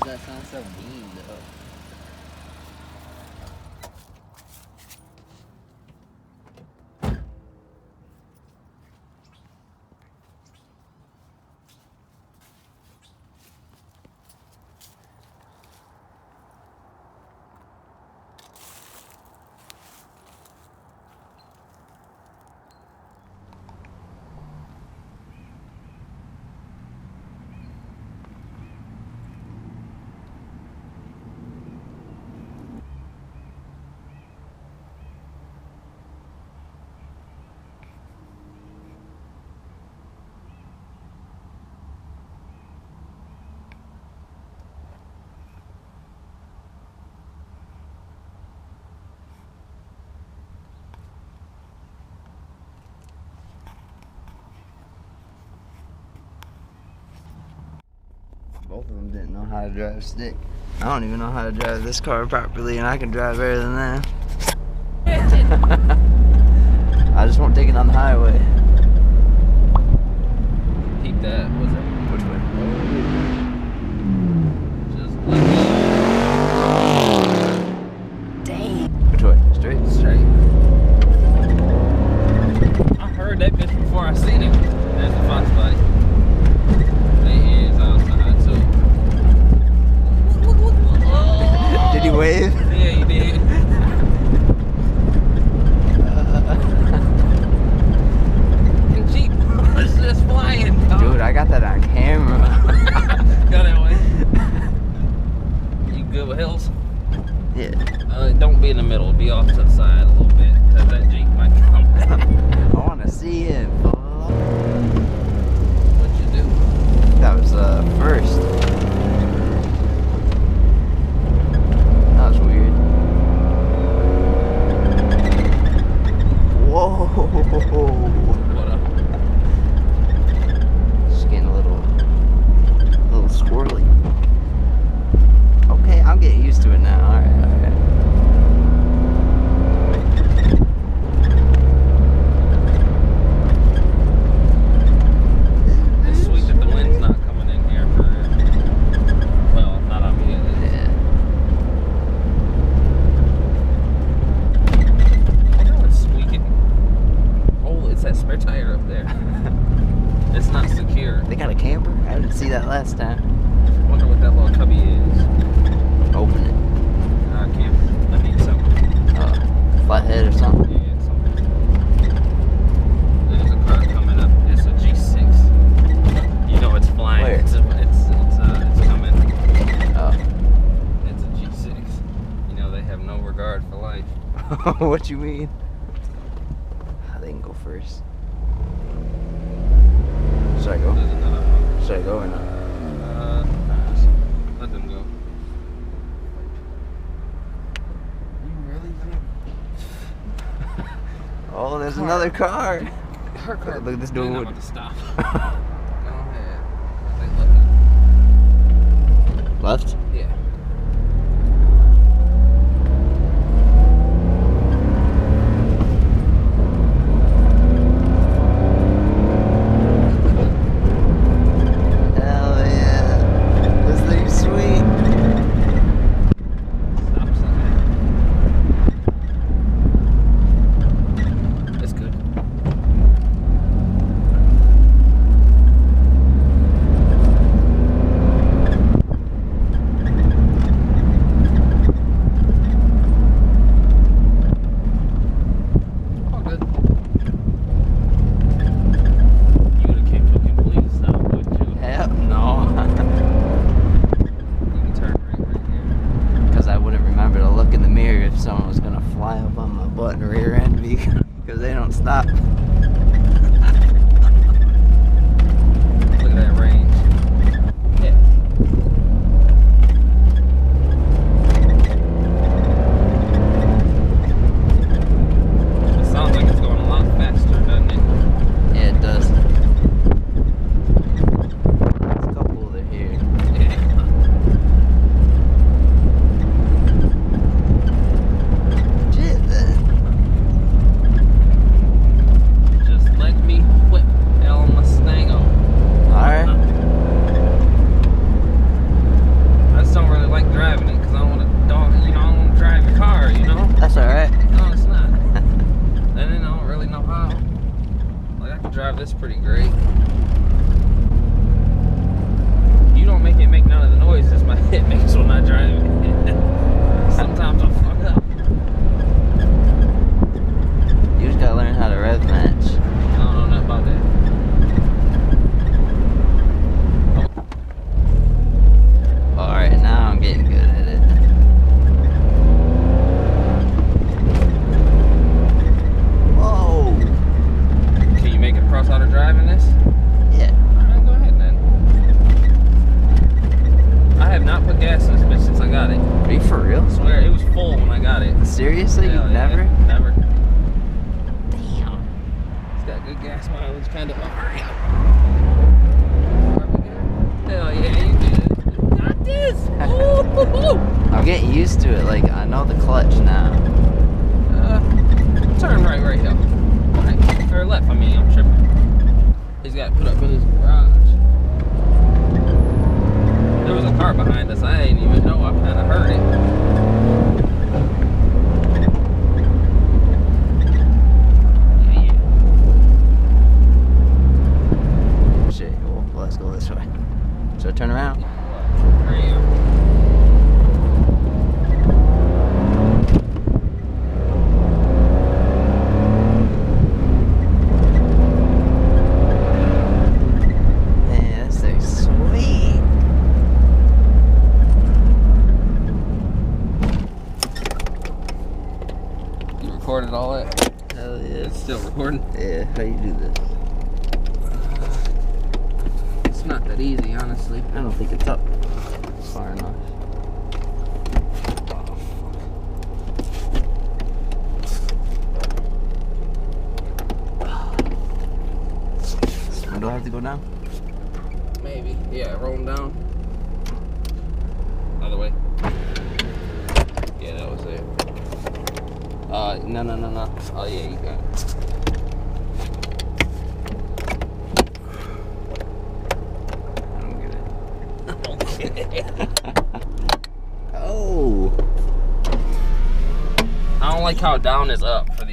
does that sound so mean, though? Both of them didn't know how to drive a stick. I don't even know how to drive this car properly, and I can drive better than that. I just won't take it on the highway. Keep that. What's that? Which way? Just dang. Which way? Straight? Straight. I heard that bitch before I seen him. There's the Fox bike. Did he wave? Yeah, he did. Jeep was just flying. Dude, I got that on camera. Got that way. You good with hills? Yeah. Don't be in the middle. Be off to the side a little bit, because that Jeep might come. I want to see it. What'd you do? That was first. That was weird. Whoa. What up? Just getting a little squirrely. Okay, I'm getting used to it now. Alright, alright. It's sweet that the wind's not coming in here for, well, not on me. Yeah. It's squeaking. Oh, it's that spare tire up there. It's not secure. They got a camper? I didn't see that last time. I wonder what that little cubby is. Open it. I can't. I need something. Flathead or something. Yeah, something. There's a car coming up. It's a G6. You know it's flying. Where? It's coming. Oh. It's a G6. You know they have no regard for life. What you mean? They can go first. Should I go? There's another one. Should I go or not? Let them go. You really gonna? Oh, there's another car. Her car. Look at this Man, I'm dude. about to stop. Go ahead. I think Left? yeah. Hell yeah. This thing's sweet. Stop sign. That's good. gas in this bitch since I got it. Are you for real? I swear, it was full when I got it. Seriously? Hell yeah, Never? Never. Damn. It's got good gas mileage, kind of. Hurry up. Hell yeah, you good. Got this. Ooh. I'm getting used to it. Like, I know the clutch now. Turn right here. Right. Or left, I mean, I'm tripping. He's got to put up in his garage. There was a car behind us. I didn't even know. I kind of heard it. Yeah. Shit. Well, let's go this way. So turn around. Recorded all that? Hell yeah. It's still recording? Yeah, how you do this? It's not that easy, honestly. I don't think it's up far enough. Do I have to go down? Maybe. Yeah, roll them down. Other way. Yeah, that was it. No. Oh, yeah, you got it. I don't get it. Oh. I don't like how down is up for the